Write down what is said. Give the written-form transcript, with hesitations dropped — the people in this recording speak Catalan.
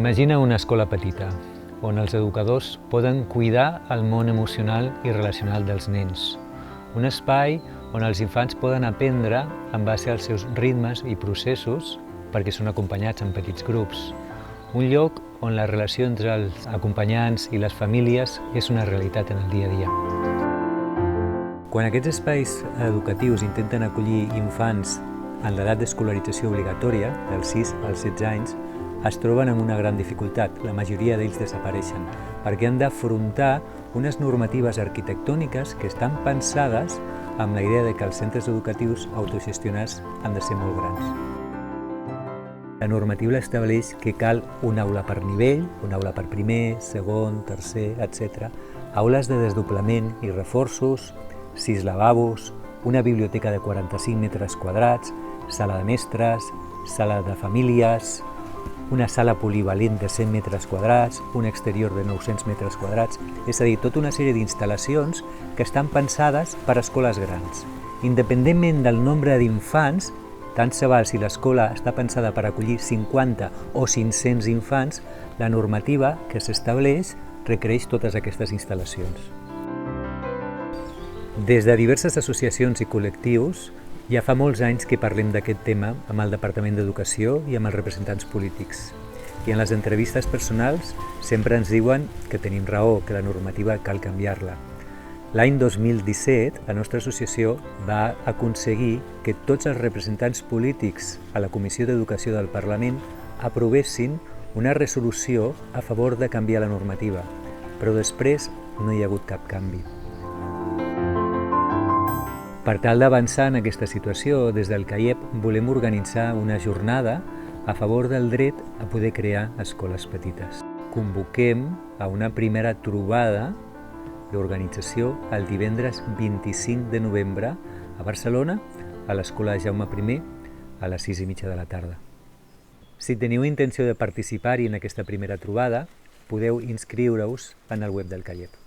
Imagina una escola petita, on els educadors poden cuidar el món emocional i relacional dels nens. Un espai on els infants poden aprendre en base als seus ritmes i processos perquè són acompanyats en petits grups. Un lloc on la relació entre els acompanyants i les famílies és una realitat en el dia a dia. Quan aquests espais educatius intenten acollir infants en l'edat d'escolarització obligatòria, dels 6 als 16 anys, es troben amb una gran dificultat. La majoria d'ells desapareixen, perquè han d'afrontar unes normatives arquitectòniques que estan pensades amb la idea de que els centres educatius autogestionats han de ser molt grans. La normativa estableix que cal una aula per nivell, una aula per primer, segon, tercer, etc. Aules de desdoblament i reforços, 6 lavabos, una biblioteca de 45 metres quadrats, sala de mestres, sala de famílies, una sala polivalent de 100 metres quadrats, un exterior de 900 metres quadrats, és a dir, tota una sèrie d'instal·lacions que estan pensades per a escoles grans. Independentment del nombre d'infants, tant se val si l'escola està pensada per acollir 50 o 500 infants, la normativa que s'estableix requereix totes aquestes instal·lacions. Des de diverses associacions i col·lectius, ja fa molts anys que parlem d'aquest tema amb el Departament d'Educació i amb els representants polítics. I en les entrevistes personals sempre ens diuen que tenim raó, que la normativa cal canviar-la. L'any 2017, la nostra associació va aconseguir que tots els representants polítics a la Comissió d'Educació del Parlament aprovessin una resolució a favor de canviar la normativa, però després no hi ha hagut cap canvi. Per tal d'avançar en aquesta situació, des del CAIEP volem organitzar una jornada a favor del dret a poder crear escoles petites. Convoquem a una primera trobada d'organització el divendres 25 de novembre a Barcelona, a l'Escola Jaume I, a les 6:30 de la tarda. Si teniu intenció de participar-hi en aquesta primera trobada, podeu inscriure-us en el web del CAIEP.